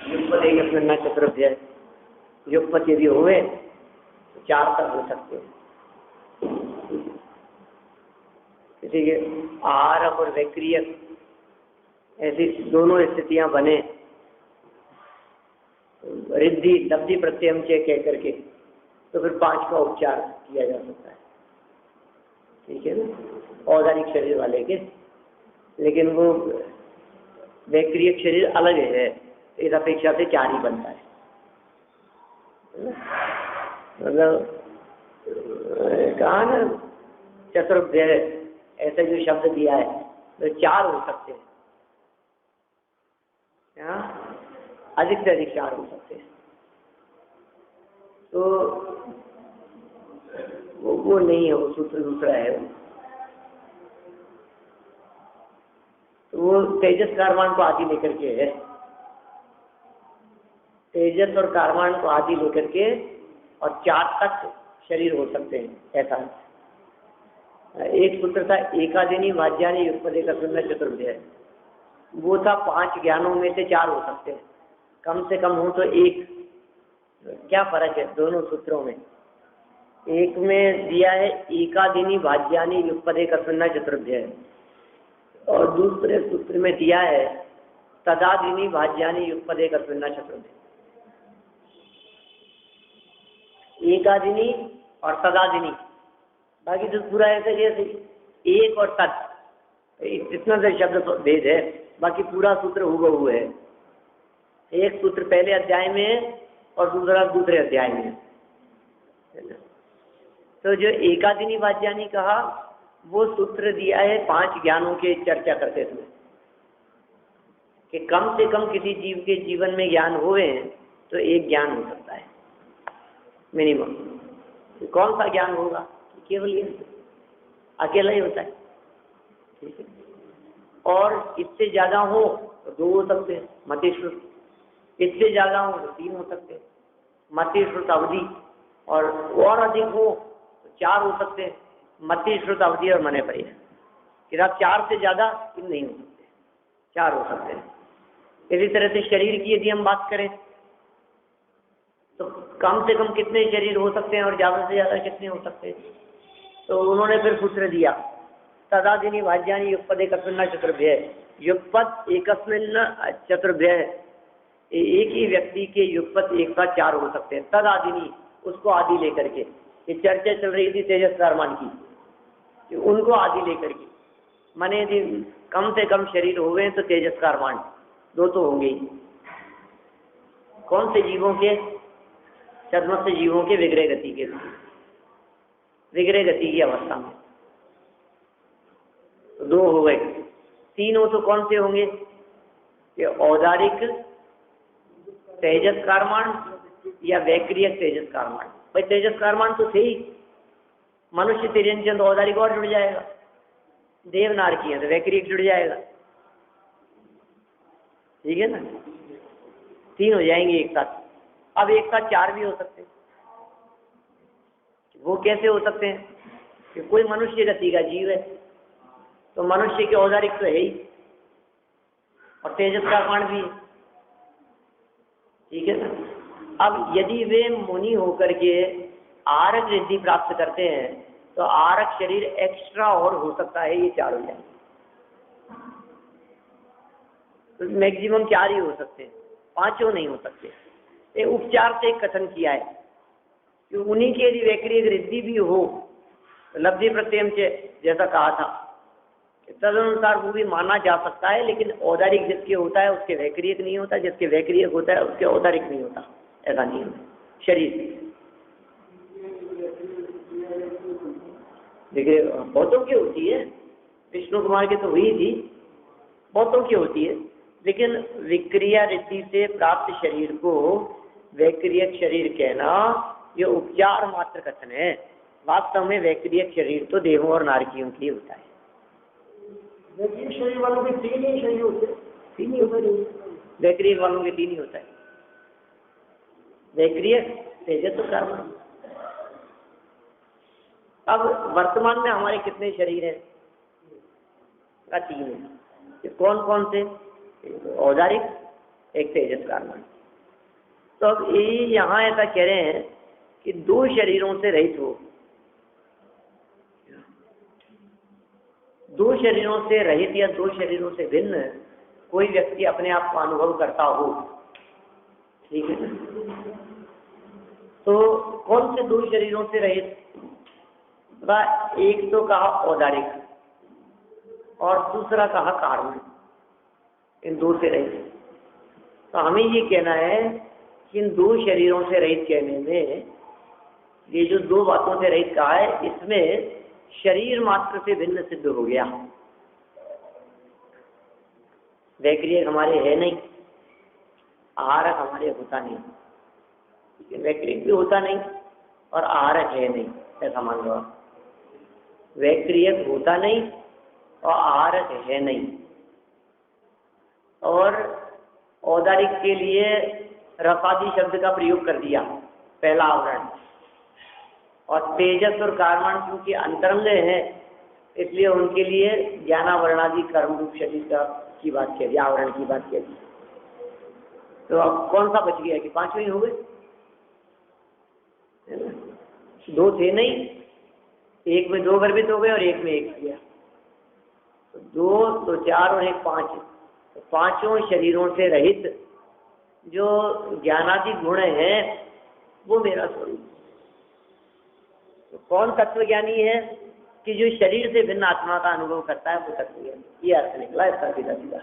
युगपत एक अस्मिन् चतुर्भ्य, युगपत यदि हुए तो 4 तक हो सकते हैं। ठीक है, आहारक और वैक्रियक ऐसी दोनों स्थितियां बने रिद्धि लब्धि प्रत्यय से कह करके, तो फिर 5 का उपचार किया जा सकता है। ठीक है ना, औदारिक शरीर वाले के, लेकिन वो वैक्रियक शरीर अलग है, इस अपेक्षा से 4 ही बनता है। मतलब कहा ना चतुर्भ्य, ऐसा जो शब्द दिया है तो 4 हो सकते हैं, अधिक से अधिक 4 हो सकते हैं। तो वो नहीं है, वो सूत्र दूसरा है। तो वो तेजस कारवान को आदि लेकर के है, तेजस और कारवान को आदि लेकर के और 4 तक शरीर हो सकते हैं, ऐसा। एक सूत्र था एकादिनी वाज्यानि युगपदेक अस्मिन् चतुर्भ्य, वो था 5 ज्ञानों में से 4 हो सकते हैं, कम से कम हो तो 1। क्या फर्क है दोनों सूत्रों में? एक में दिया है एकादिनी वाज्यानि युगपदेक अस्मिन् चतुर्भ्य, और दूसरे सूत्र में दिया है तदादिनी वाज्यानि युगपदेक अस्मिन् चतुर्भ्य। एकादिनी और तदादिनी, बाकी तो पूरा ऐसे जैसे एक और तद, इतना से शब्द भेद है, बाकी पूरा सूत्र हुबहू है। एक सूत्र पहले अध्याय में है और दूसरा दूसरे अध्याय में है। तो जो एकादिनी वाज्यानि कहा, वो सूत्र दिया है 5 ज्ञानों के चर्चा करते हुए, कि कम से कम किसी जीव के जीवन में ज्ञान हुए तो 1 ज्ञान हो सकता है मिनिमम। कौन सा ज्ञान होगा? केवल ये अकेला ही होता है। ठीक है, और इससे ज्यादा हो तो 2 हो सकते हैं मतिश्रुत, इससे ज्यादा हो तो 3 हो सकते हैं मतिश्रुत अवधि, और अधिक हो तो 4 हो सकते हैं मतिश्रुत अवधि और मने परिया। कि आप 4 से ज्यादा नहीं हो सकते, 4 हो सकते हैं। इसी तरह से शरीर की यदि हम बात करें तो कम से कम कितने शरीर हो सकते हैं और ज्यादा से ज्यादा कितने हो सकते हैं? तो उन्होंने फिर सूत्र दिया तदादिनी वाज्यानि युगपदेक अस्मिन् चतुर्भ्य, युगपत एकस्मिन् चतुर्भ्य, एक ही व्यक्ति के युगपत एक साथ 4 हो सकते हैं। तदादिनी, उसको आदि लेकर के, ये चर्चा चल रही थी तेजस कारमान की, उनको आदि लेकर के, माने यदि कम से कम शरीर हो गए तो तेजस कारमान 2 तो होंगे ही। कौन से जीवों के? चतुर्थ जीवों के विग्रह गति के, विग्रह गति की अवस्था में 2 हो गए। 3 हो तो कौन से होंगे? ये औदारिक तेजस कारमान या वैक्रियक तेजस कारमान। भाई तेजस कारमान तो थे ही, मनुष्य तिर्यंचंद औदारिक और जुड़ जाएगा, देवनार की है तो वैक्रियक जुड़ जाएगा। ठीक है ना, 3 हो जाएंगे एक साथ। अब एक साथ 4 भी हो सकते हैं। वो कैसे हो सकते हैं? कि कोई मनुष्य गति का जीव है तो मनुष्य के औदारिक तो है ही, और तेजस कारमान भी है। ठीक है ना। अब यदि वे मुनि होकर के आरक रिद्धि प्राप्त करते हैं तो आरक शरीर एक्स्ट्रा और हो सकता है, ये 4 हो जाए। तो मैक्सिमम 4 ही हो सकते हैं, 5 नहीं हो सकते। ये उपचार से कथन किया है कि उन्हीं की यदि वैक्रियक रिद्धि भी हो लब्धि प्रत्यय से, जैसा कहा था, तदनुसार वो भी माना जा सकता है, लेकिन औदारिक जिसके होता है उसके वैक्रियक नहीं होता, जिसके वैक्रियक होता है उसके औदारिक नहीं होता, ऐसा नहीं है शरीर। देखिए बहुतों की होती है, विष्णु कुमार की तो हुई थी, बहुतों की होती है, लेकिन विक्रिया रिद्धि से प्राप्त शरीर को वैक्रियक शरीर कहना ये उपचार मात्र कथन है। वास्तव में वैक्रियक शरीर तो देवों और नारकियों के लिए होता है। वैक्रियक शरीर वालों के 3 ही शरीर होते हैं, 3 ही होता है, वैक्रियक वालों के 3 ही होता है, वैक्रियक तेजस और कारमान। अब वर्तमान में हमारे कितने शरीर हैं? 3 है। कौन कौन से? औदारिक, एक तेजस कारमान। तो अब ये यहाँ ऐसा कह रहे हैं कि दो शरीरों से रहित हो, दो शरीरों से रहित या दो शरीरों से भिन्न कोई व्यक्ति अपने आप को अनुभव करता हो, ठीक है ना। तो कौन से दो शरीरों से रहित? एक तो कहा औदारिक और दूसरा कहा कारण, इन दो से रहित। तो हमें ये कहना है कि इन दो शरीरों से रहित कहने में ये जो दो बातों से रहित कहा है, इसमें शरीर मात्र से भिन्न सिद्ध हो गया। वैक्रियक हमारे है नहीं, आहारक हमारे होता नहीं, वैक्रियक भी होता नहीं और आहारक है नहीं, ऐसा मान लो आप। वैक्रियक होता नहीं और आहारक है नहीं। और औदारिक के लिए रसादि शब्द का प्रयोग कर दिया, पहला आवरण। और तेजस और कार्बन क्योंकि अंतरंग है, इसलिए उनके लिए ज्ञानावरणादि कर्म रूप शरीर की बात कह दी, आवरण की बात कह दी। तो अब कौन सा बच गया कि पांचवें ही हो गए? दो थे नहीं, एक में दो गर्भित हो गए और एक में एक किया, तो दो तो चार और एक पांच। तो पांचों शरीरों से रहित जो ज्ञानादि गुण है वो मेरा स्वरूप। तो कौन तत्वज्ञानी है कि जो शरीर से भिन्न आत्मा का अनुभव करता है, वो तत्वज्ञानी। ये अर्थ निकला इसका सीधा सीधा।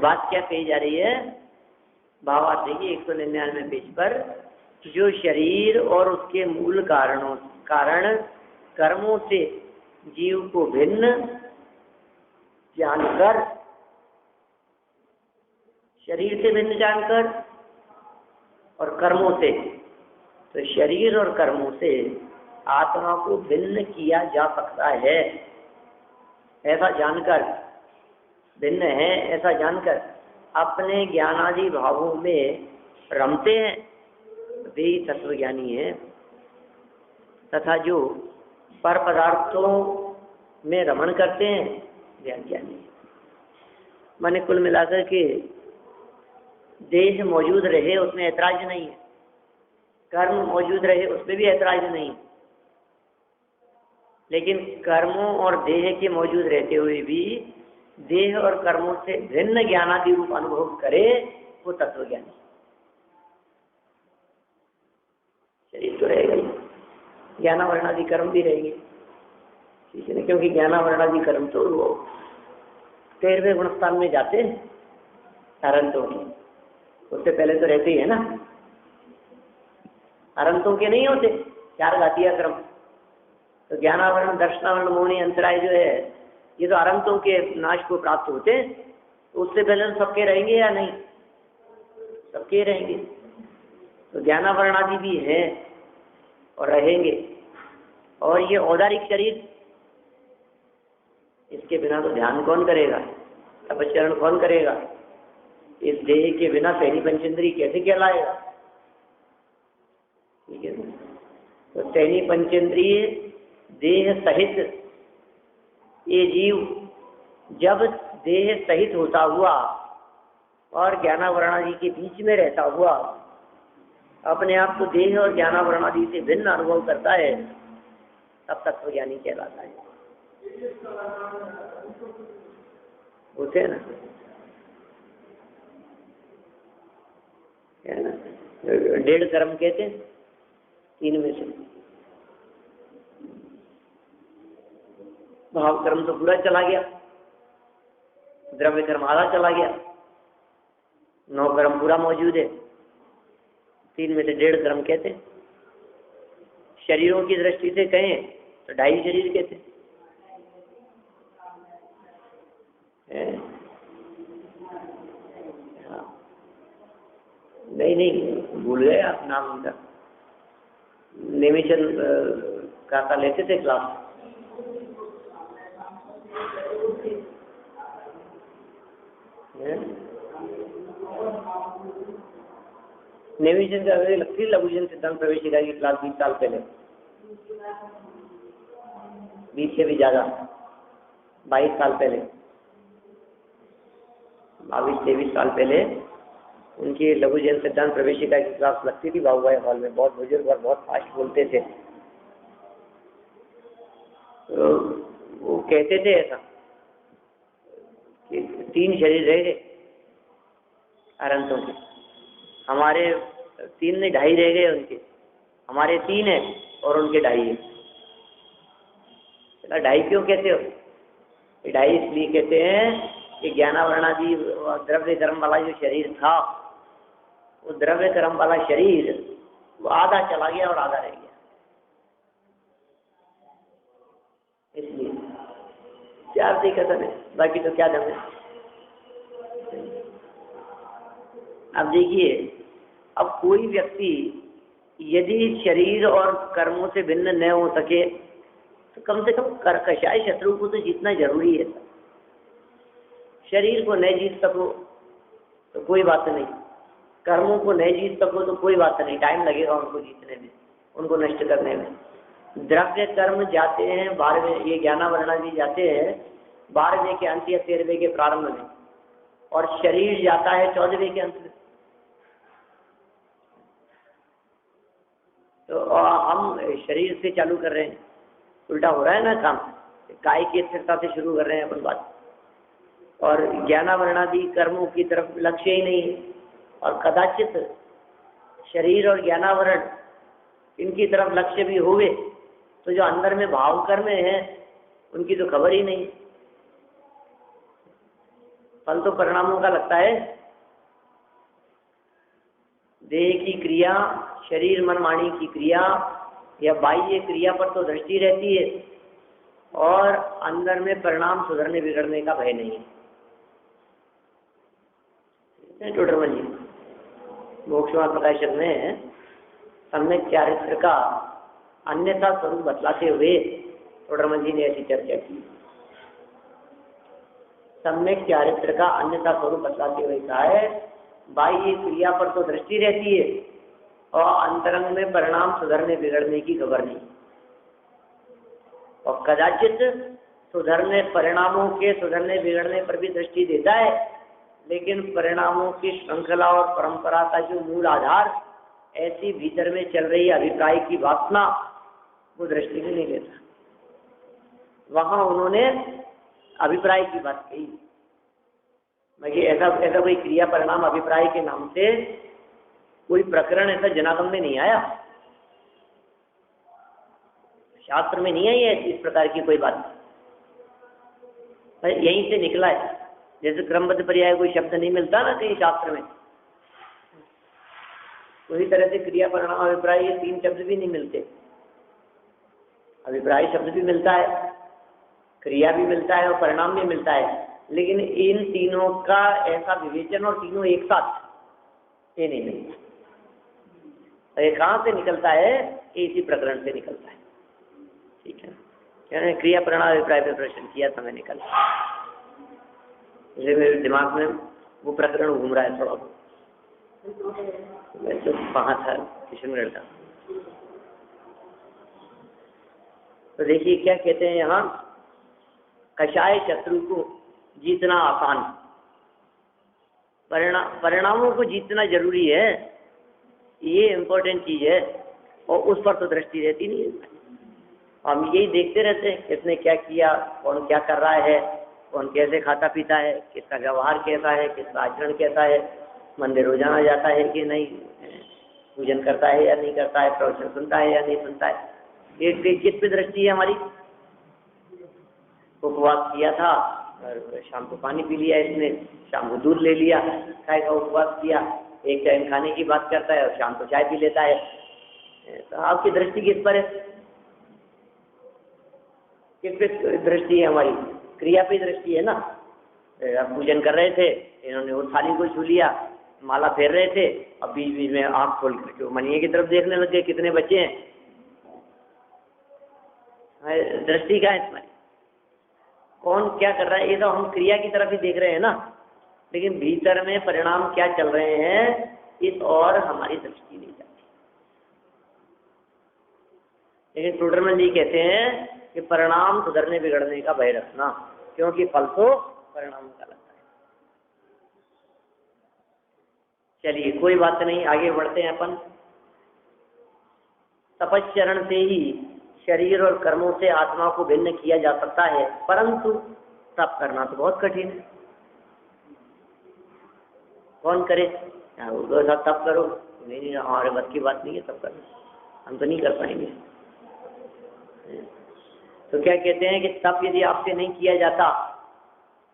बात क्या कही जा रही है? भावार्थ देखिए 199 पेज पर, जो शरीर और उसके मूल कारण कर्मों से जीव को भिन्न जानकर, शरीर से भिन्न जानकर और कर्मों से, तो शरीर और कर्मों से आत्मा को भिन्न किया जा सकता है, ऐसा जानकर, भिन्न है ऐसा जानकर अपने ज्ञानादि भावों में रमते हैं, वे तत्वज्ञानी है। तथा जो पर पदार्थों में रमण करते हैं वे अज्ञानी है। माने कुल मिलाकर के देह मौजूद रहे उसमें ऐतराज नहीं है, कर्म मौजूद रहे उसमें भी ऐतराज नहीं, लेकिन कर्मों और देह के मौजूद रहते हुए भी देह और कर्मों से भिन्न ज्ञानादि रूप अनुभव करे, वो तत्वज्ञानी। शरीर तो रहेगा ही, ज्ञानावरणादि कर्म भी रहेंगे, ठीक है ना, क्योंकि ज्ञानावरणादि कर्म तो वो 13वें गुणस्थान में जाते हैं अरंतों के, उससे पहले तो रहते ही है ना। अरंतों के नहीं होते चार घातीय कर्म, तो ज्ञानावरण दर्शनावरण मोहनी अंतराय जो है, ये तो अरंतों के नाश को प्राप्त होते हैं। तो उससे पहले तो सबके रहेंगे या नहीं? सबके रहेंगे। तो ज्ञानावरणादि भी है और रहेंगे। और ये औदारिक शरीर, इसके बिना तो ध्यान कौन करेगा, तपस्चरण कौन करेगा? इस देह के बिना पहली पंचेंद्री कैसे कहलाएगा? ठीक है ना। तो पहली पंचेंद्रिय देह सहित ये जीव जब देह सहित होता हुआ और ज्ञानावरणादि के बीच में रहता हुआ अपने आप को देह और ज्ञानावरणादि से भिन्न अनुभव करता है, तब तत्वज्ञानी कहलाता है। होते हैं ना, है ना, 1.5 कर्म कहते हैं 3 में से। भाव कर्म तो पूरा चला गया, द्रव्य कर्म आधा चला गया, 9 कर्म पूरा मौजूद है, 3 में से 1.5 कर्म कहते हैं। शरीरों की दृष्टि से कहें तो 2.5 शरीर कहते हैं। हाँ। नहीं भूल गए आप नाम उनका, नेमिचंद काका लेते थे क्लास। नेमिचंद का लगती लघुजन सिद्धांत प्रवेशिका की क्लास 20 साल पहले, 20 से भी ज्यादा, 22 साल पहले, 22-23 साल पहले उनकी लघु जैन सिद्धांत प्रवेशिका की क्लास लगती थी बाबूभाई हॉल में। बहुत बुजुर्ग और बहुत फास्ट बोलते थे। तो वो कहते थे ऐसा कि 3 शरीर रह गए अनंतों के, हमारे 3 नहीं 2.5 रह गए उनके, हमारे 3 है और उनके 2.5 है। 2.5 क्यों कहते हो? 2.5 इसलिए कहते हैं कि ज्ञानावरणादि द्रव्य कर्म वाला जो शरीर था, वो द्रव्य कर्म वाला शरीर वो आधा चला गया और आधा रह गया, इसलिए 4 से कथन है, बाकी तो क्या दम है। अब देखिए, अब कोई व्यक्ति यदि शरीर और कर्मों से भिन्न न हो सके तो कम से कम कषाय शत्रु को तो जीतना जरूरी है। शरीर को न जीत सको तो कोई बात नहीं, कर्मों को न जीत सको तो कोई बात नहीं, टाइम लगेगा उनको जीतने में, उनको नष्ट करने में। द्रव्य कर्म जाते हैं 12वें, ये ज्ञानावरणादि जाते हैं 12वें के अंत या 13वें के प्रारंभ में, और शरीर जाता है 14वें के अंत में। तो हम शरीर से चालू कर रहे हैं, उल्टा हो रहा है ना काम। काय की स्थिरता से शुरू कर रहे हैं अपन बात, और ज्ञानावरणादि कर्मों की तरफ लक्ष्य ही नहीं है। और कदाचित शरीर और ज्ञानावरण इनकी तरफ लक्ष्य भी हुए तो जो अंदर में भाव कर्म है उनकी तो खबर ही नहीं। फल तो परिणामों का लगता है। देह की क्रिया, शरीर मन वाणी की क्रिया या बाह्य क्रिया पर तो दृष्टि रहती है, और अंदर में परिणाम सुधरने बिगड़ने का भय नहीं है। टोडरमल जी मोक्षवाद प्रकाशक में सम्यक चारित्र का अन्यथा स्वरूप बतलाते हुए टोडरमल जी ने ऐसी चर्चा की। सम्यक चारित्र का अन्यथा स्वरूप बतलाते हुए कहा है, बाह्य क्रिया पर तो दृष्टि रहती है और अंतरंग में परिणाम सुधरने बिगड़ने की खबर नहीं। और कदाचित सुधरने परिणामों के सुधरने बिगड़ने पर भी दृष्टि देता है, लेकिन परिणामों की श्रृंखला और परंपरा का जो मूल आधार ऐसी भीतर में चल रही अभिप्राय की वासना, वो दृष्टि में नहीं देता। वहां उन्होंने अभिप्राय की बात कही। बाकी ऐसा कोई क्रिया परिणाम अभिप्राय के नाम से कोई प्रकरण ऐसा जनागम में नहीं आया, शास्त्र में नहीं आई है इस प्रकार की कोई बात, यहीं से निकला है। जैसे क्रमबद्ध पर्याय कोई शब्द नहीं मिलता ना कहीं शास्त्र में, उसी तरह से क्रिया परिणाम अभिप्राय ये 3 शब्द भी नहीं मिलते। अभिप्राय शब्द भी मिलता है, क्रिया भी मिलता है और परिणाम भी मिलता है, लेकिन इन तीनों का ऐसा विवेचन और तीनों एक साथ ये नहीं मिलता। ये कहाँ से निकलता है? इसी प्रकरण से निकलता है। ठीक है, क्या क्रिया परिणाम अभिप्राय पे प्रश्न किया था मैंने कल, इसलिए मेरे दिमाग में वो प्रकरण घूम रहा है थोड़ा बहुत। मैं तो वहाँ था किशनगढ़ का। तो देखिए क्या कहते हैं यहाँ, कषाय शत्रु को जीतना आसान, परिणामों को जीतना जरूरी है, ये इम्पोर्टेंट चीज है, और उस पर तो दृष्टि रहती नहीं है। हम यही देखते रहते हैं किसने क्या किया, कौन क्या कर रहा है, कौन कैसे खाता पीता है, किसका व्यवहार कैसा है, किसका आचरण कैसा है, मंदिर रोजाना जाता है कि नहीं, पूजन करता है या नहीं करता है, प्रवचन सुनता है या नहीं सुनता है, ये किस पे दृष्टि है हमारी। उपवास किया था और शाम को पानी पी लिया इसने, शाम को दूध ले लिया, चाय का उपवास किया, एक टाइम खाने की बात करता है और शाम को चाय पी लेता है। तो आपकी दृष्टि किस पर है? किस पे दृष्टि है हमारी? क्रिया पे दृष्टि है ना। आप पूजन कर रहे थे, इन्होंने वो थाली को छू लिया, माला फेर रहे थे, अब बीच बीच में आँख खोल करके मनिये की तरफ देखने लग गए, कितने बच्चे हैं। दृष्टि क्या है तुम्हारी? कौन क्या कर रहा है, ये तो हम क्रिया की तरफ ही देख रहे हैं ना, लेकिन भीतर में परिणाम क्या चल रहे हैं इस और हमारी दृष्टि नहीं जाती। लेकिन टोडरमल जी कहते हैं कि परिणाम सुधरने बिगड़ने का भय रखना, क्योंकि फल तो परिणाम का लगता है। चलिए कोई बात नहीं, आगे बढ़ते हैं अपन। तपश्चरण से ही शरीर और कर्मों से आत्मा को भिन्न किया जा सकता है, परंतु तप करना तो बहुत कठिन है। कौन करे? तप करो, नहीं हमारे बस की बात नहीं है तप करना, हम तो नहीं कर पाएंगे। तो क्या कहते हैं कि तप यदि आपसे नहीं किया जाता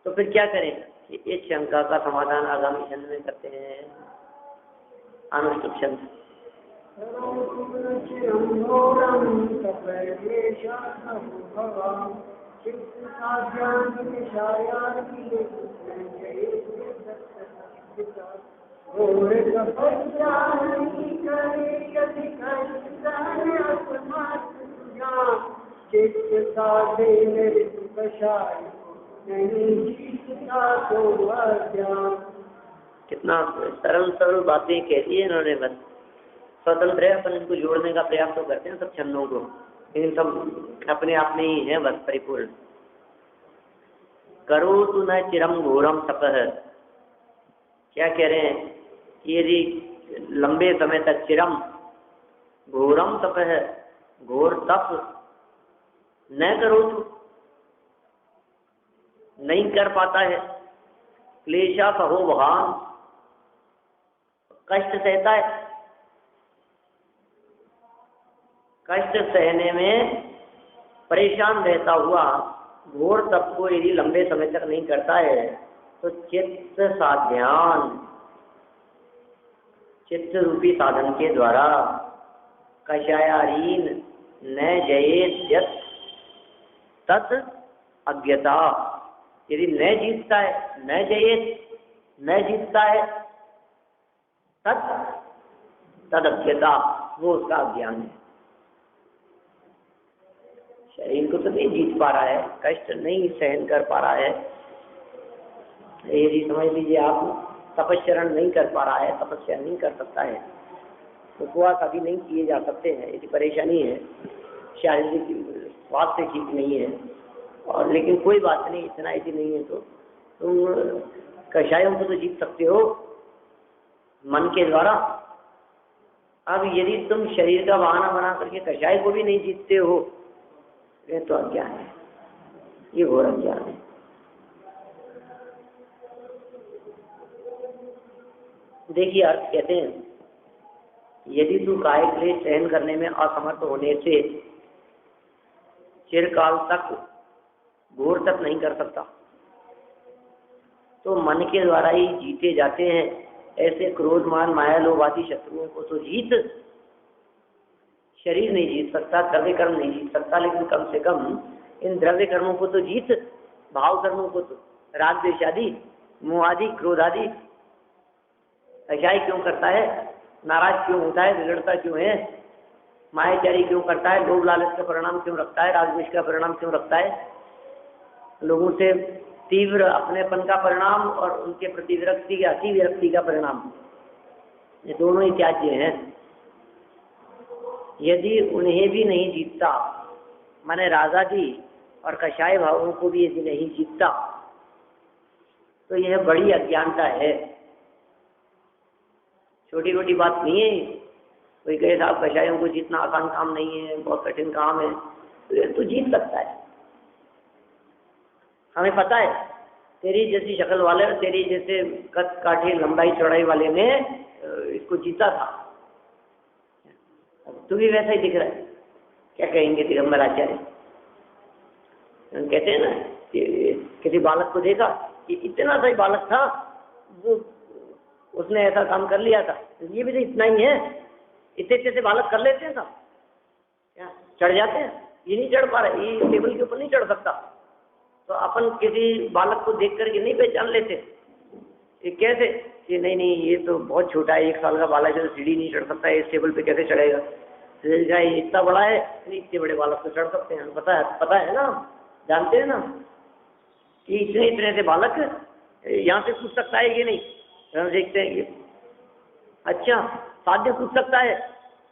तो फिर क्या करें? कि इस शंका का समाधान आगामी छंद में करते हैं। अनुष्टुप छंद। कितना सरल सरल बातें कहती है इन्होंने, बस स्वतंत्र है, अपन इनको जोड़ने का प्रयास तो करते हैं सब छंदों को, लेकिन सब अपने आप में ही है बस परिपूर्ण। करो तु न चिरम घोरम तपः, क्या कह रहे हैं कि यदि लंबे समय तक चिरम घोरम तपः, घोर तप न करो तो नहीं कर पाता है, क्लेशा कहो भगवान, कष्ट सहता है, कष्ट सहने में परेशान रहता हुआ घोर तप को यदि लंबे समय तक नहीं करता है तो चित्त साध्यान, चित्त रूपी साधन के द्वारा कषायारीन न जयेत यत् तत् अज्ञता, यदि न जीतता है, न जयेत न जीतता है, तद अज्ञता, वो उसका अज्ञान है। शरीर को तो नहीं जीत पा रहा है, कष्ट नहीं सहन कर पा रहा है, यदि समझ लीजिए आप तपश्चरण नहीं कर पा रहा है, तपस्या नहीं कर सकता है, उपवास अभी नहीं किए जा सकते हैं, यदि परेशानी है, शारीरिक स्वास्थ्य ठीक नहीं है, और लेकिन कोई बात नहीं, इतना यदि नहीं है तो तुम कषायों को तो जीत सकते हो मन के द्वारा। अब यदि तुम शरीर का बहाना बना करके कषाय को भी नहीं जीतते हो, ये तो अज्ञान है, ये घोर अज्ञान है। देखिए अर्थ कहते हैं, यदि तू काय क्लेश सहन करने में असमर्थ होने से चिरकाल तक घोर तक नहीं कर सकता तो मन के द्वारा ही जीते जाते हैं। ऐसे क्रोध मान माया लोभ आदि शत्रुओं को तो जीत, शरीर नहीं जीत सकता, द्रव्य कर्म नहीं जीत सकता, लेकिन कम से कम इन द्रव्य कर्मों को तो जीत, भाव कर्मों को तो, राग द्वेष आदि, मोह आदि, क्रोध आदि। कषाय क्यों करता है? नाराज क्यों होता है? बिगड़ता क्यों है? मायाचारी क्यों करता है? लोभ लालच का परिणाम क्यों रखता है? राग द्वेष का परिणाम क्यों रखता है? लोगों से तीव्र अपनेपन का परिणाम और उनके प्रति विरक्ति की, अति विरक्ति का परिणाम, ये दोनों ही त्याज्य हैं। यदि उन्हें भी नहीं जीतता, माने राजादी और कषाय भावों को भी यदि नहीं जीतता, तो यह बड़ी अज्ञानता है, छोटी छोटी बात नहीं है। कोई कहे साहब कषायों को जीतना आसान काम नहीं है, बहुत कठिन काम है, तो ये तो जीत सकता है। हमें पता है तेरी जैसी शक्ल वाले और तेरी जैसे कद काठी लंबाई चौड़ाई वाले ने इसको जीता था, अब तू भी वैसा ही दिख रहा है, क्या कहेंगे दिगंबर आचार्य? कहते हैं ना कि किसी बालक को देखा कि इतना सा ही बालक था, वो उसने ऐसा काम कर लिया था, ये भी तो इतना ही है, इतने इतने से बालक कर लेते हैं सब, क्या चढ़ जाते हैं? ये नहीं चढ़ पा रहे, ये टेबल के ऊपर नहीं चढ़ सकता, तो अपन किसी बालक को देख करके नहीं पहचान लेते? ये कैसे कि नहीं नहीं ये तो बहुत छोटा है, 1 साल का बालक है, तो सीढ़ी नहीं चढ़ सकता है, इस टेबल पे कैसे चढ़ेगा? ये इतना बड़ा है, इतने बड़े बालक तो चढ़ सकते हैं। पता है ना, जानते हैं ना कि इतने इतने से बालक यहाँ से कूद सकता है कि नहीं? हम देखते हैं कि अच्छा साध्य कूद सकता है,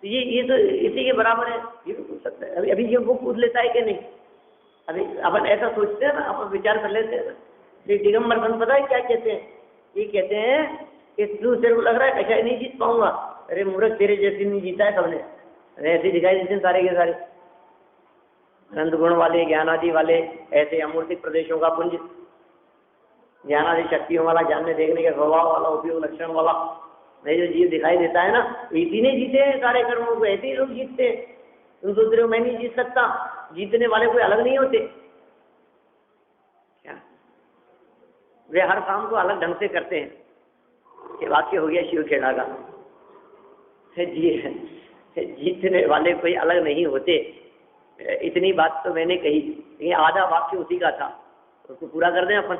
तो ये तो इसी के बराबर है, ये भी कूद सकता है। अभी ये वो कूद लेता है कि नहीं? अभी अपन ऐसा सोचते हैं ना, अपन विचार कर लेते हैं ना। दिगंबर संत पता है क्या कहते हैं? ये कहते हैं तेरे को लग रहा है कषाय नहीं जीत पाऊंगा? अरे मूर्ख, तेरे जैसे नहीं जीता है सबने। अरे ऐसे दिखाई देते हैं सारे के सारे, अनंत गुण वाले, ज्ञानादि वाले, ऐसे अमूर्तिक प्रदेशों का पुंज, ज्ञानादि शक्तियों वाला, जानने देखने के स्वभाव वाला, उपयोग लक्षण वाला, नहीं जो जीव दिखाई देता है ना, इसी ने जीते हैं सारे कर्मों को, ऐसे ही लोग जीतते हैं। तुम सोच रहे हो मैं नहीं जीत सकता? जीतने वाले कोई अलग नहीं होते क्या? वे हर काम को अलग ढंग से करते हैं। ये वाक्य हो गया शिव खेड़ा का। जीतने वाले कोई अलग नहीं होते, इतनी बात तो मैंने कही, लेकिन आधा वाक्य उसी का था, उसको पूरा कर दें अपन।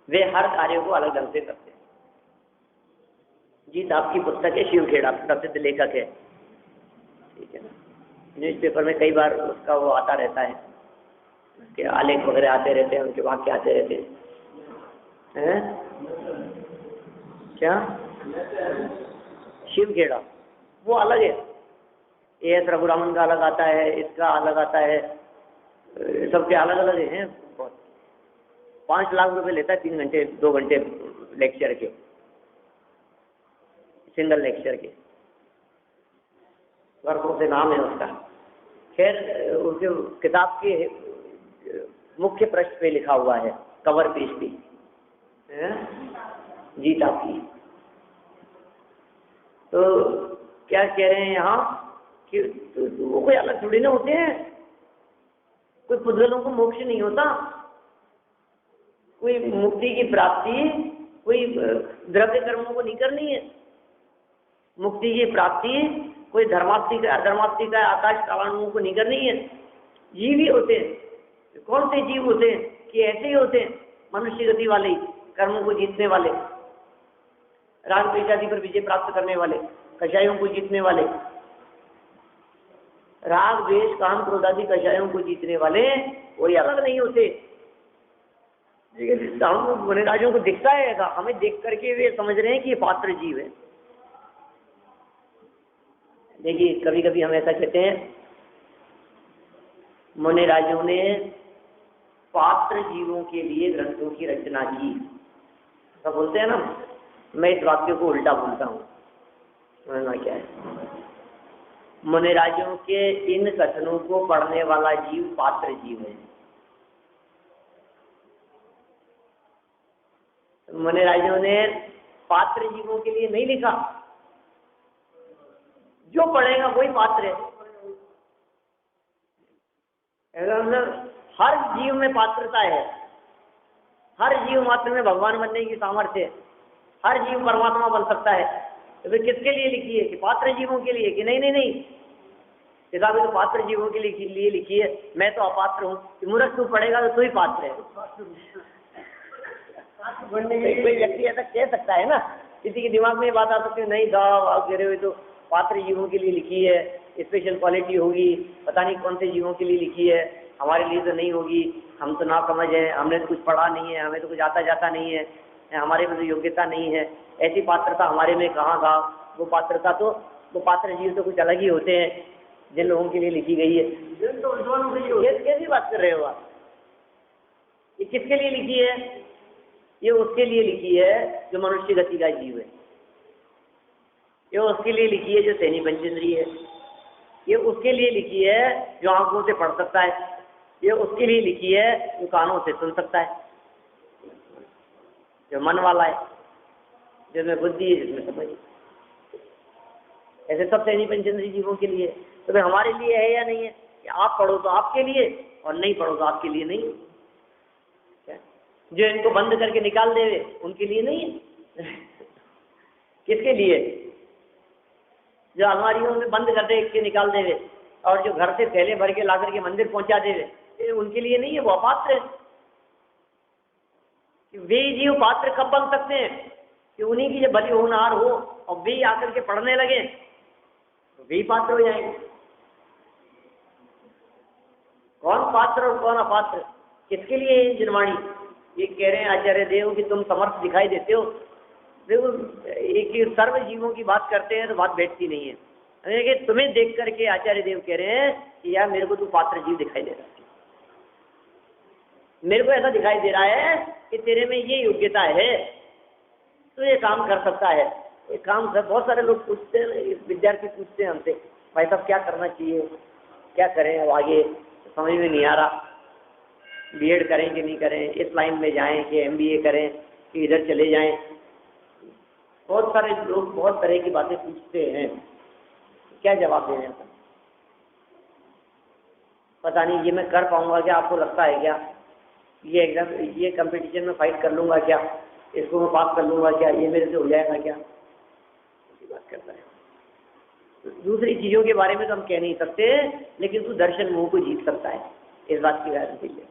वे हर कार्य को अलग ढंग से करते हैं। जीत आपकी पुस्तक है, शिव खेड़ा प्रसिद्ध लेखक है, ठीक है ना। न्यूज़पेपर में कई बार उसका वो आता रहता है, उसके आलेख वगैरह आते रहते हैं, उनके वाक्य आते रहते हैं। क्या शिव खेड़ा वो अलग है, एस रघुरामन का अलग आता है, इसका अलग आता है, सबके अलग अलग हैं। 5 लाख रुपए लेता है 3 घंटे 2 घंटे लेक्चर के, सिंगल लेक्चर के, वर्षों से नाम है उसका। खैर उसके किताब के मुख्य पृष्ठ पे लिखा हुआ है, कवर पेज पे, जीत आपकी। तो क्या कह रहे हैं यहाँ कि वो कोई अलग थोड़ी ना होते हैं, कोई पुद्गलों को मोक्ष नहीं होता, कोई मुक्ति की प्राप्ति कोई द्रव्य कर्मों को नहीं करनी है। मुक्ति की प्राप्ति कोई धर्मास्तिक अधर्मास्तिक आकाश कारणों को नहीं करनी है। जीव ही होते हैं। कौन से जीव होते हैं कि ऐसे ही होते हैं, मनुष्य गति वाले, कर्मों को जीतने वाले, राग द्वेषादि पर विजय प्राप्त करने वाले, कषायों को जीतने वाले, राग द्वेष काम क्रोध आदि कषायों को जीतने वाले कोई अलग नहीं होते। हम मुनिराजों को दिखता है ऐसा, हमें देख करके वे समझ रहे हैं कि ये पात्र जीव है। देखिए कभी कभी हम ऐसा कहते हैं, मुनिराजों ने पात्र जीवों के लिए ग्रंथों की रचना की, ऐसा बोलते हैं ना। मैं इस वाक्य को उल्टा बोलता हूँ, समझना क्या है। मुनिराजों के इन कथनों को पढ़ने वाला जीव पात्र जीव है। मुनिराजों ने पात्र जीवों के लिए नहीं लिखा, जो पढ़ेगा वही पात्र है। मतलब हर जीव में पात्रता है, हर जीव मात्र में भगवान बनने की सामर्थ्य है, हर जीव परमात्मा बन सकता है। तो फिर किसके लिए लिखी है? कि पात्र जीवों के लिए? कि नहीं नहीं नहीं, किताबें तो पात्र जीवों के लिए लिखी है, मैं तो अपात्र हूँ। मूर्ख तू पढ़ेगा तो तू ही पात्र है। कोई व्यक्ति ऐसा कह सकता है ना, किसी के दिमाग में ये बात आ सकती है, नहीं साहब आप कह रहे हो तो पात्र जीवों के लिए लिखी है, स्पेशल क्वालिटी होगी, पता नहीं कौन से जीवों के लिए लिखी है, हमारे लिए तो नहीं होगी, हम तो ना समझ है, हमने तो कुछ पढ़ा नहीं है, हमें तो कुछ आता जाता नहीं है, हमारे में तो योग्यता नहीं है, ऐसी पात्रता हमारे में कहाँ था। वो पात्रता तो वो पात्र जीव तो कुछ अलग ही होते हैं जिन लोगों के लिए लिखी गई है। कैसी बात कर रहे हो आप? ये किसके लिए लिखी है? ये उसके लिए लिखी है जो मनुष्य गति का जीव है, ये उसके लिए लिखी है जो सैनी पंचेंद्रिय है, ये उसके लिए लिखी है जो आंखों से पढ़ सकता है, ये उसके लिए लिखी है जो कानों से सुन सकता है, जो मन वाला है, जिसमें बुद्धि है, जिसमें समझ। ऐसे सब सैनी पंचेंद्रिय जीवों के लिए। तो भाई हमारे लिए है या नहीं है? कि आप पढ़ो तो आपके लिए और नहीं पढ़ो तो आपके लिए नहीं। जो इनको बंद करके निकाल देवे उनके लिए नहीं है। किसके लिए? जो अलमारियों में बंद कर दे के निकाल देवे और जो घर से थैले भर के ला करके मंदिर पहुंचा देवे, उनके लिए नहीं है, वो अपात्र है। वे जीव पात्र कब बन सकते हैं? कि उन्हीं की जब भली होनहार हो और वे आकर के पढ़ने लगे तो वे पात्र हो जाएंगे। कौन पात्र और कौन अपात्र? किसके लिए है जिनवाणी? ये कह रहे हैं आचार्य देव कि तुम समर्थ दिखाई देते हो। देखो एक सर्व जीवों की बात करते हैं तो बात बैठती नहीं है। कि तुम्हें देख करके आचार्य देव कह रहे हैं कि यार मेरे को तू पात्र जीव दिखाई दे रहा है, मेरे को ऐसा दिखाई दे रहा है कि तेरे में ये योग्यता है तो ये काम कर सकता है। ये काम कर, बहुत सारे लोग पूछते हैं, विद्यार्थी पूछते हैं हमसे, भाई साहब क्या करना चाहिए, क्या करें अब आगे, समझ में नहीं आ रहा, बीएड करें कि नहीं करें, इस लाइन में जाएं कि एमबीए करें कि इधर चले जाएं। बहुत सारे लोग बहुत तरह की बातें पूछते हैं, क्या जवाब देने का पता नहीं। ये मैं कर पाऊंगा क्या, आपको लगता है क्या? ये एग्जाम, ये कंपटीशन में फाइट कर लूंगा क्या, इसको मैं पास कर लूंगा क्या, ये मेरे से हो जाएगा क्या? ऐसी बात करता है। दूसरी चीजों के बारे में तो हम कह नहीं सकते, लेकिन तू दर्शन मोह को जीत सकता है, इस बात की गारंटी है।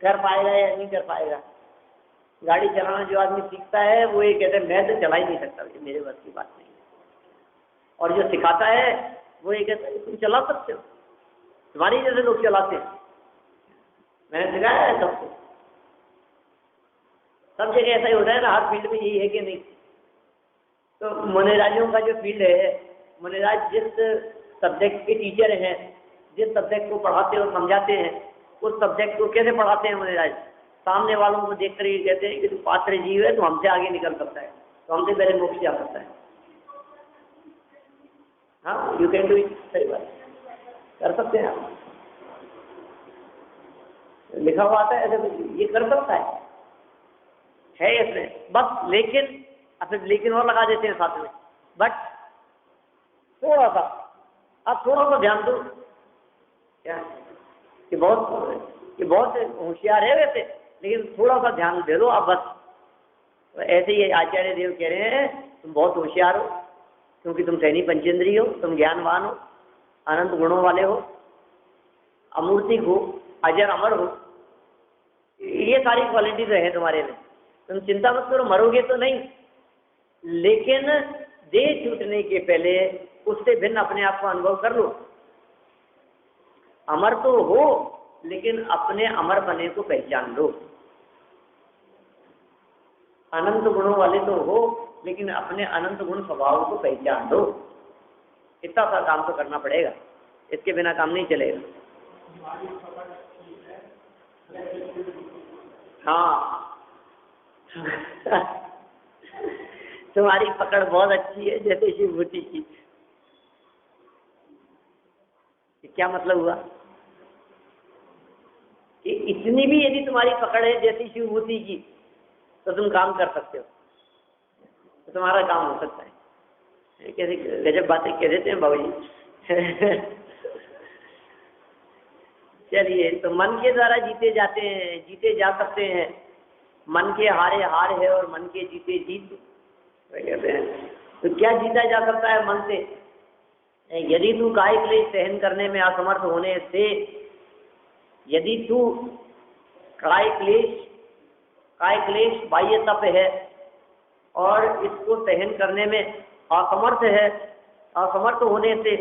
कर पाएगा या नहीं कर पाएगा? गाड़ी चलाना जो आदमी सीखता है वो ये कहता है मैं तो चला ही नहीं सकता, मेरे बस की बात नहीं है। और जो सिखाता है वो ये कहता है तुम चला सकते हो, तुम्हारी जैसे लोग चलाते हैं, मैंने सिखाया है सबको। सब जगह ऐसा ही होता है ना, हर फील्ड में यही है कि नहीं? तो मुनिराजों का जो फील्ड है, मुनिराज जिस सब्जेक्ट के टीचर हैं, जिस सब्जेक्ट को पढ़ाते और समझाते हैं, उस सब्जेक्ट को कैसे पढ़ाते हैं मुनिराज? सामने वालों को देख कर ये कहते हैं कि तू पात्र जीव है, तो हमसे आगे निकल सकता है, तो हमसे पहले मोक्ष जा सकता है। हाँ, यू कैन डू इट, सही बात, कर सकते हैं आप, लिखा हुआ आता है ऐसे, ये कर सकता है इसमें बस। लेकिन फिर लेकिन और लगा देते हैं साथ में, बट थोड़ा सा, आप थोड़ा सा ध्यान दो क्या, कि बहुत होशियार है वैसे, लेकिन थोड़ा सा ध्यान दे दो आप बस। तो ऐसे ही आचार्य देव कह रहे हैं तुम बहुत होशियार हो, क्योंकि तुम सैनी पंचेंद्रिय हो, तुम ज्ञानवान हो, अनंत गुणों वाले हो, अमूर्तिक हो, अजर अमर हो, ये सारी क्वालिटीज है तुम्हारे में। तुम चिंता मत करो, मरोगे तो नहीं, लेकिन देह छूटने के पहले उससे भिन्न अपने आप को अनुभव कर लो। अमर तो हो, लेकिन अपने अमर बने को पहचान लो। अनंत गुणों वाले तो हो, लेकिन अपने अनंत गुण स्वभाव को पहचान लो। इतना सा काम तो करना पड़ेगा, इसके बिना काम नहीं चलेगा। हाँ तुम्हारी पकड़ बहुत अच्छी है, जैसे शिवभूति की। क्या मतलब हुआ कि इतनी भी यदि तुम्हारी पकड़ है जैसी शिवभूति की, तो तुम काम कर सकते हो, तो तुम्हारा काम हो सकता है। कैसे गजब बातें कह देते हैं बाबूजी। चलिए, तो मन के द्वारा जीते जाते हैं, जीते जा सकते हैं। मन के हारे हार है और मन के जीते जीत, कहते हैं। तो क्या जीता जा सकता है मन से? यदि तू काय क्लेश सहन करने में असमर्थ होने से, यदि तू काय क्लेश बाह्य तप है और इसको सहन करने में असमर्थ है, असमर्थ होने से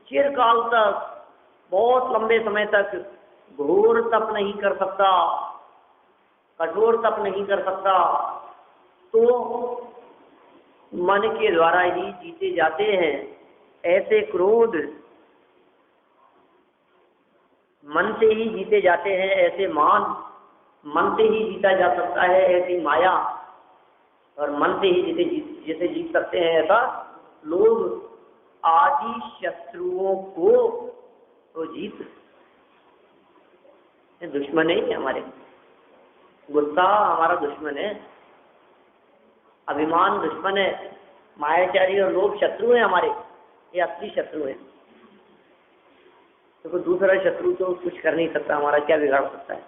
चिरकाल तक, बहुत लंबे समय तक घोर तप नहीं कर सकता, कठोर तप नहीं कर सकता, तो मन के द्वारा ही जीते जाते हैं। ऐसे क्रोध मन से ही जीते जाते हैं, ऐसे मान मन से ही जीता जा सकता है, ऐसी माया और मन से ही जैसे जीत सकते हैं, ऐसा लोग आदि शत्रुओं को तो जीत। दुश्मन नहीं है हमारे, गुस्सा हमारा दुश्मन है, अभिमान दुश्मन है, मायाचारी और लोग शत्रु हैं हमारे, ये असली शत्रु है। तो दूसरा शत्रु तो कुछ कर नहीं सकता, हमारा क्या बिगाड़ सकता है?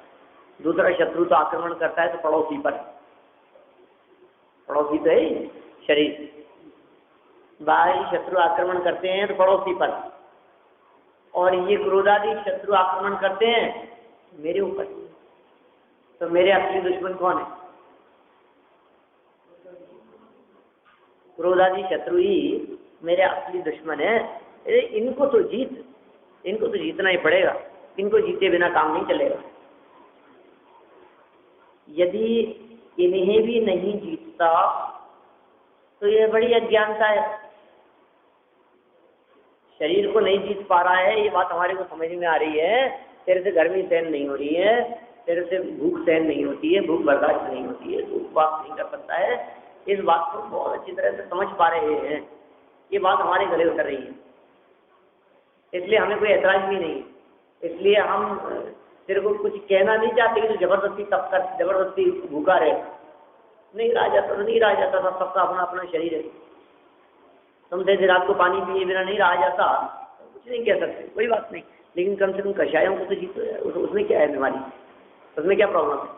दूसरा शत्रु तो आक्रमण करता है तो पड़ोसी पर, पड़ोसी तो है शरीर, बाहरी शत्रु आक्रमण करते हैं तो पड़ोसी पर, और ये क्रोधादि शत्रु आक्रमण करते हैं मेरे ऊपर। तो मेरे असली दुश्मन कौन है? क्रोधादि शत्रु ही मेरे असली दुश्मन है। इनको तो जीतना ही पड़ेगा, इनको जीते बिना काम नहीं चलेगा। यदि इन्हें भी नहीं जीतता तो ये बड़ी अज्ञानता है। शरीर को नहीं जीत पा रहा है, ये बात हमारे को समझ में आ रही है। तेरे से गर्मी सहन नहीं हो रही है, तेरे से भूख सहन नहीं होती है, भूख बर्दाश्त नहीं होती है, तो उपवास नहीं कर सकता है। इस बात को बहुत अच्छी तरह से समझ पा रहे हैं, ये बात हमारे गले उतर रही है, इसलिए हमें कोई ऐतराज भी नहीं। इसलिए हम तेरे को कुछ कहना नहीं चाहते कि तू जबरदस्ती तब कर, जबरदस्ती भूखा रहे, नहीं रहा जाता तो नहीं रहा जाता, सबका अपना अपना शरीर है। तुम देर रात को पानी पिए बिना नहीं रहा जाता, कुछ नहीं कह सकते, कोई बात नहीं। लेकिन कम से कम कषायों को तो जीतो है, उसमें क्या है बीमारी, उसमें क्या प्रॉब्लम है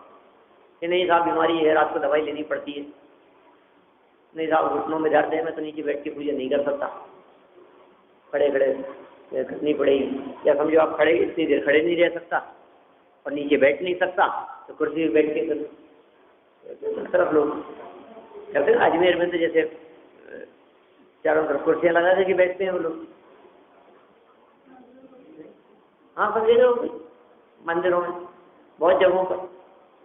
कि नहीं साहब बीमारी है, रात को दवाई लेनी पड़ती है, नहीं साहब घुटनों में दर्द है, मैं तो नीचे बैठ के पूजा नहीं कर सकता, खड़े खड़े करनी पड़ेगी। या समझो आप खड़े इतनी देर खड़े नहीं रह सकता और नीचे बैठ नहीं सकता, तो कुर्सी में बैठ के तरफ लोग करते हैं। अजमेर में तो जैसे चारों तरफ कुर्सियाँ लगा दे के बैठते हैं वो लोग, हाँ समझे हो, मंदिरों में बहुत जगहों पर।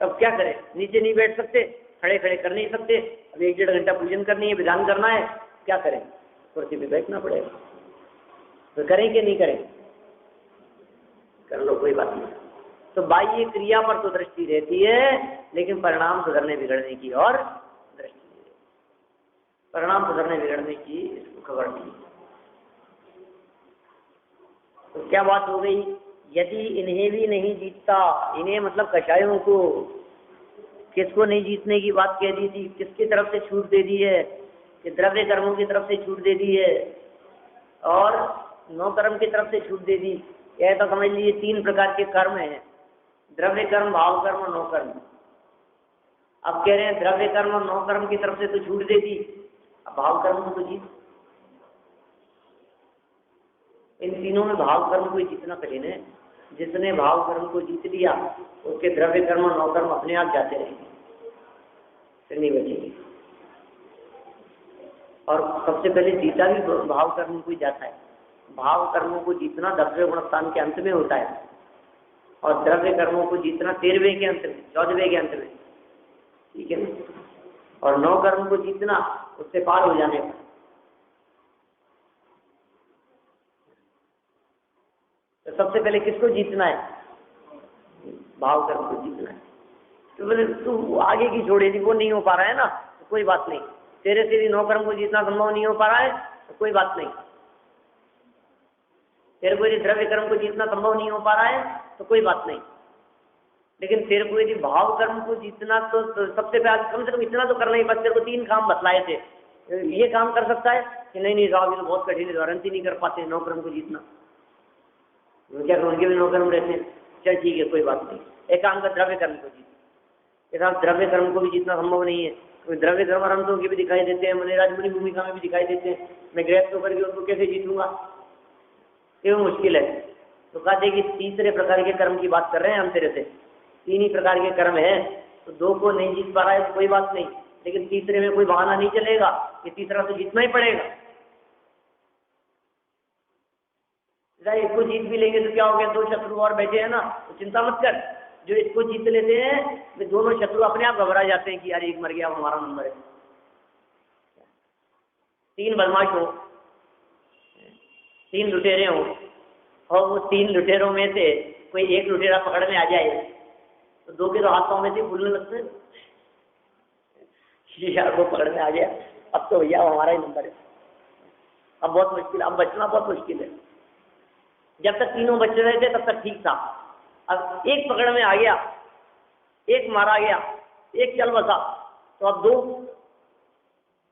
अब क्या करें, नीचे नहीं बैठ सकते, खड़े खड़े कर नहीं सकते, अब 1-1.5 घंटा पूजन करनी है, विधान करना है, क्या करें, कुर्सी पे बैठना पड़ेगा। तो करें कि नहीं करें, कर लो कोई बात नहीं। तो बाह्य क्रिया पर तो दृष्टि रहती है, लेकिन परिणाम सुधरने बिगड़ने की और दृष्टि नहीं रहती। परिणाम सुधरने बिगड़ने की इसको खबर नहीं। तो क्या बात हो गई, यदि इन्हें भी नहीं जीतता, इन्हें मतलब कषायों को, किसको नहीं जीतने की बात कह दी थी, किसकी तरफ से छूट दे दी है कि द्रव्य कर्मों की तरफ से छूट दे दी है और नौ कर्म की तरफ से छूट दे दी। यह तो समझ लीजिए 3 प्रकार के कर्म हैं, द्रव्य कर्म, भाव कर्म और नौ कर्म। अब कह रहे हैं द्रव्य कर्म और नौ कर्म की तरफ से तो छूट दे दी, अब भाव कर्म को जीत। इन तीनों में भाव कर्म को जीतना कठिन है। जिसने भाव कर्म को जीत लिया उसके द्रव्य कर्म और नौ कर्म अपने आप जाते रहेंगे, फिर नहीं बचेंगे। और सबसे पहले जीता भी भाव कर्म को ही जाता है। भाव कर्मों को जीतना 10वें गुणस्थान के अंत में होता है और द्रव्य कर्मों को जीतना 13वें के अंत में, 14वें के अंत में, ठीक है ना। और नौ कर्म को जीतना उससे पार हो जाने पर। तो सबसे पहले किसको जीतना है, भाव कर्म को जीतना है। तो बोले तू आगे की छोड़े थी, वो नहीं हो पा रहा है ना, तो कोई बात नहीं। तेरे से भी नौ कर्म को जीतना संभव नहीं हो पा रहा है, तो कोई बात नहीं। तेरे को यदि द्रव्य कर्म को जीतना संभव नहीं हो पा रहा है तो कोई बात नहीं। लेकिन तेरे को यदि भाव कर्म को जीतना तो सबसे पहले कम से कम इतना तो करना ही। बस तेरे को 3 काम बतलाए थे, ये काम कर सकता है कि नहीं साहब ये तो बहुत कठिन है, वारंटी नहीं कर पाते नौ कर्म को जीतना, क्या उनके भी नौ कर्म रहते हैं। चल ठीक है कोई बात नहीं, एक काम कर द्रव्य कर्म को जीत। साहब द्रव्य कर्म को भी जीतना संभव नहीं है, क्योंकि द्रव्य कर्म आरंभों के भी दिखाई देते हैं, मुनिराज मुनि भूमिका में भी दिखाई देते हैं। मैं गृहस्थ होकर के उनको कैसे जीतूंगा, क्यों मुश्किल है। तो कहते कि तीसरे प्रकार के कर्म की बात कर रहे हैं हम तेरे से, 3 ही प्रकार के कर्म है, तो 2 को नहीं जीत पा रहा है तो कोई बात नहीं, लेकिन तीसरे में कोई बहाना नहीं चलेगा कि तीसरा तो जीतना ही पड़ेगा। इसको जीत भी लेंगे तो क्या हो गया, 2 शत्रु और बैठे हैं ना, तो चिंता मत कर। जो इसको जीत लेते हैं वे दोनों शत्रु अपने आप घबरा जाते हैं कि यार एक मर गया, हमारा नंबर है। 3 बदमाश हो, 3 लुटेरे हो और वो 3 लुटेरों में से कोई एक लुटेरा पकड़ में आ जाए तो 2 के तो हाथों में से फूलने लगते हैं। यार वो पकड़ में आ गया, अब तो भैया हमारा ही नंबर है, अब बहुत मुश्किल, अब बचना बहुत मुश्किल है। जब तक तीनों बच रहे थे तब तक ठीक था। अब एक पकड़ में आ गया, एक मारा गया, एक चल बसा, तो अब 2,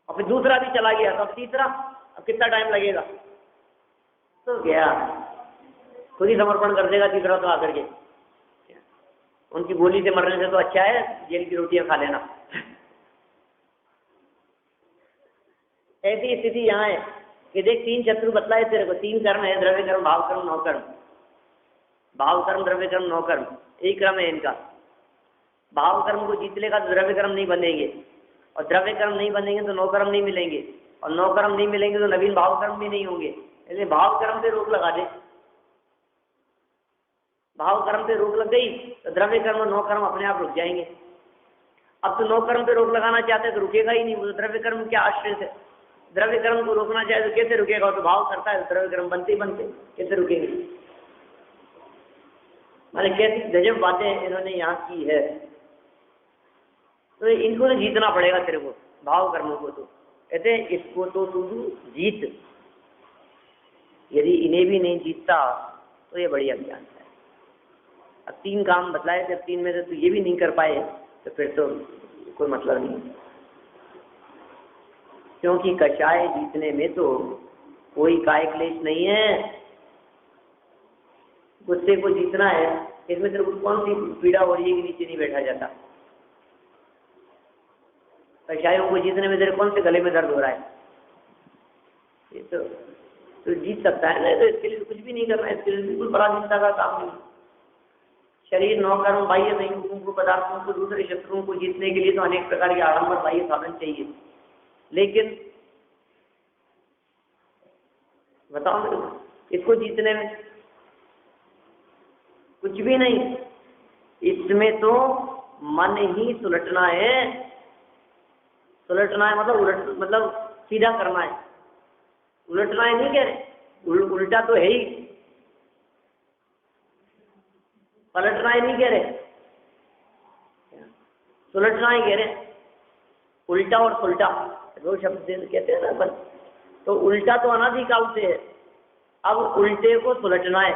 और फिर दूसरा भी चला गया, तो अब तीसरा, अब कितना टाइम लगेगा। तो गया खुद ही समर्पण कर देगा तीसरा तो आकर के। उनकी गोली से मरने से तो अच्छा है जेल की रोटियां खा लेना। ऐसी स्थिति यहाँ है कि देख 3 शत्रु बतलाए तेरे को, 3 कर्म है, द्रव्य कर्म, भाव कर्म, नौ कर्म। भाव कर्म, द्रव्य कर्म, नौ कर्म, एक क्रम है इनका। भाव कर्म को जीत लेगा तो द्रव्य कर्म नहीं बनेंगे, और द्रव्य कर्म नहीं बनेंगे तो नौ कर्म नहीं मिलेंगे, और नौ कर्म नहीं मिलेंगे तो नवीन भाव कर्म भी नहीं होंगे। इसलिए भाव कर्म पे रोक लगा दे। भाव कर्म पे रोक लग गई तो द्रव्य कर्म और नौ कर्म अपने आप रुक जाएंगे। अब तो नौ कर्म पे रोक लगाना चाहते तो रुकेगा ही नहीं, वो द्रव्य कर्म क्या आश्रित है। द्रव्य कर्म को रोकना चाहे तो कैसे रुकेगा, तो भाव करता है तो द्रव्य कर्म बनते ही बनते कैसे रुकेंगे। मतलब कैसी गजब बातें इन्होंने यहाँ की है। तो इनको तो जीतना पड़ेगा तेरे को, भाव कर्मों को। तो कहते हैं इसको तो तू जीत, यदि इन्हें भी नहीं जीतता तो ये बड़ी अज्ञान है। अब 3 काम बतलाए थे, 3 में से तू ये भी नहीं कर पाए तो फिर तो कोई मतलब नहीं। क्योंकि कषाय जीतने में तो कोई काय क्लेश नहीं है। गुस्से को जीतना है, इसमें तेरे को कौन सी पीड़ा हो रही है कि नीचे नहीं बैठा जाता? कषायों को जीतने में तेरे कौन से गले में दर्द हो रहा है? ये तो जीत सकता है ना। तो इसके लिए कुछ भी नहीं करना है, इसके लिए बिल्कुल पराधीनता का काम नहीं। शरीर, नौकर्म, बाह्य संयुक्तों को, पदार्थों को, दूसरे शत्रुओं को जीतने के लिए तो अनेक प्रकार के आडंबर बाह्य साधन चाहिए। लेकिन बताओ मेरे को, इसको जीतने में कुछ भी नहीं। इसमें तो मन ही सुलटना है। सुलटना है मतलब सीधा करना है। उलटना है नहीं कह रहे, उल्टा तो है ही। पलटना है नहीं कह रहे, सुलटना ही कह रहे। उल्टा और सुलटा 2 शब्द कहते हैं ना अपन। तो उल्टा तो अनादिकाल से है, अब उल्टे को सुलटना है,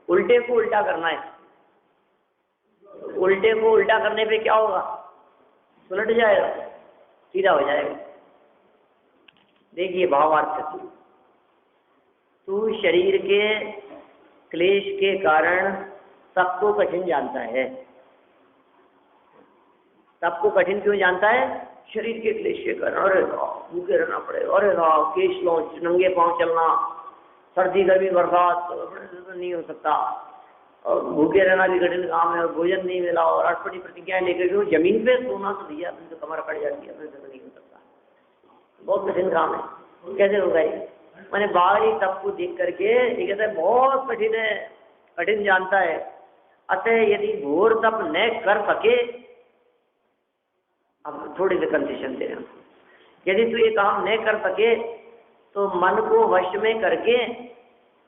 उल्टे को उल्टा करना है। उल्टे को उल्टा करने पे क्या होगा? सुलट जाएगा, सीधा हो जाएगा। देखिए भावार्थ, तू शरीर के क्लेश के कारण सबको कठिन जानता है। सबको कठिन क्यों जानता है? शरीर के क्लेश के कारण। अरे भूखे रहना पड़ेगा, अरे केश लो, नंगे पांव चलना, सर्दी गर्मी बर्दाश्त तो नहीं हो सकता, और भूखे रहना भी कठिन काम है, और भोजन नहीं मिला, और अटपटी प्रतिज्ञाएं लेकर के जमीन पे सोना तो दिया, अपनी तो कमर कट जाती है, अपने तो नहीं हो सकता, बहुत कठिन काम है। कैसे होगा ये? मैंने बाहरी सबको देख करके ये कहता है बहुत कठिन है, कठिन जानता है। अतः यदि घोर तप न कर सके, अब थोड़ी सी कंसेशन दे रहे हैं, यदि तू ये काम न कर सके तो मन को वश में करके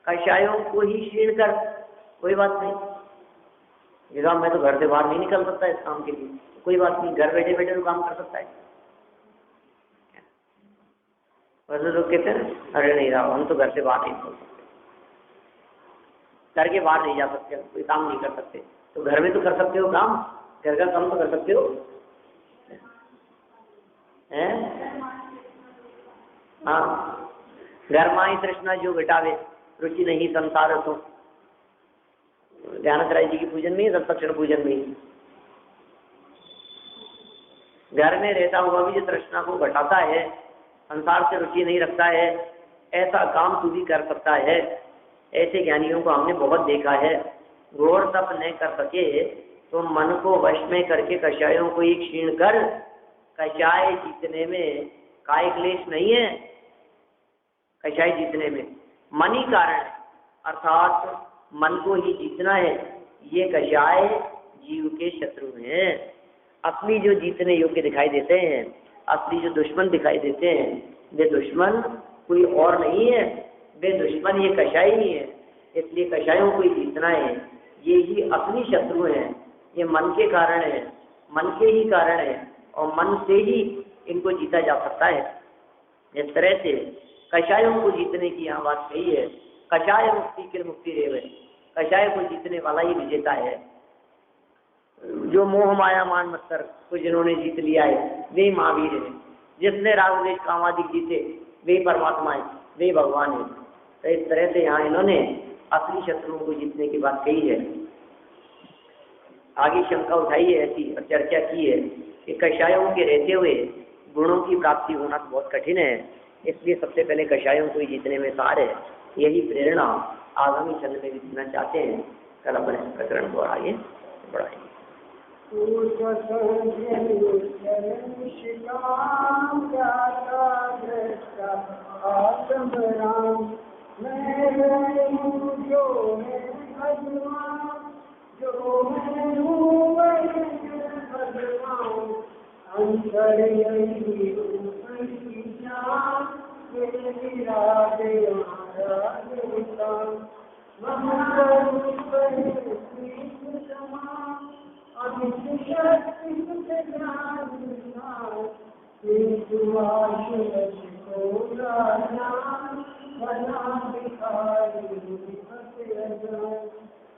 कषायों को ही क्षीण कर, कोई बात नहीं। ये काम मैं तो घर से बाहर नहीं निकल सकता इस काम के लिए, कोई बात नहीं, घर बैठे बैठे तो काम कर सकता है। वैसे लोग कहते हैं अरे नहीं राव, हम तो घर से बाहर नहीं निकल सकते, घर के बाहर नहीं जा सकते, कोई काम नहीं कर सकते। तो घर में तो कर सकते हो काम, घर का काम तो कर सकते हो हैं? हाँ, घर माई तृष्णा जो घटावे, रुचि नहीं संसार तो। ध्यान राय जी की पूजन में, दत्तक्षण पूजन में, घर में रहता हुआ भी जो तृष्णा को घटाता है, संसार से रुचि नहीं रखता है, ऐसा काम तू भी कर सकता है। ऐसे ज्ञानियों को हमने बहुत देखा है। घोर तप न कर सके तो मन को वश में करके कषायों को ही क्षीण कर, कषाय जीतने में काय क्लेश नहीं है। कषाय जीतने में मन ही कारण है, अर्थात मन को ही जीतना है। ये कषाय जीव के शत्रु हैं। असली जो जीतने योग्य दिखाई देते हैं, असली जो दुश्मन दिखाई देते हैं, वे दुश्मन कोई और नहीं है, वे दुश्मन ये कषाय ही है। इसलिए कषायों को ही जीतना है। ये ही असली शत्रु हैं, ये मन के कारण है, मन के ही कारण है, और मन से ही इनको जीता जा सकता है। इस तरह से कषायों को जीतने की यहाँ बात कही है। कषाय मुक्ति किल मुक्ति रेव है, कषाय को जीतने वाला ही विजेता है। जो मोह माया मान मत्सर को जिन्होंने जीत लिया है वे महावीर हैं। जिसने राग द्वेष कामादि जीते वे परमात्मा है, वे भगवान है। तो इस तरह से यहाँ इन्होंने असली शत्रुओं को जीतने की बात कही है। आगे शंका उठाई है ऐसी और चर्चा की है कि कषायों के रहते हुए गुणों की प्राप्ति होना तो बहुत कठिन है, इसलिए सबसे पहले कषायों को ही जीतने में सार है। यही प्रेरणा आगामी छंद में भी देना चाहते हैं। कल अपने प्रकरण को आगे बढ़ाएंगे।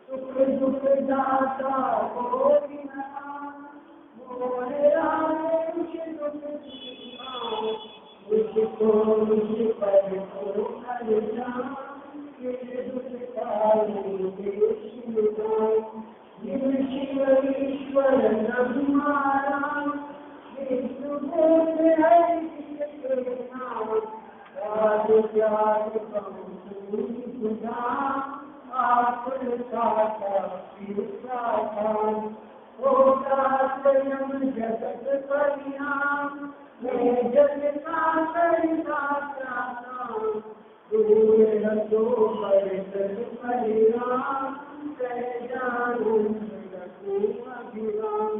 सुख दुख दाता कोई मोरे आए दुख मुझको मुझ पर को करना दुख शिव ईश्वर हमारा जगत परिणाम जगत दूर रखो परिषद परिणाम अभिराम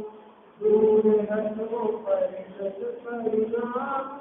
दूर रखो परिषद परिणाम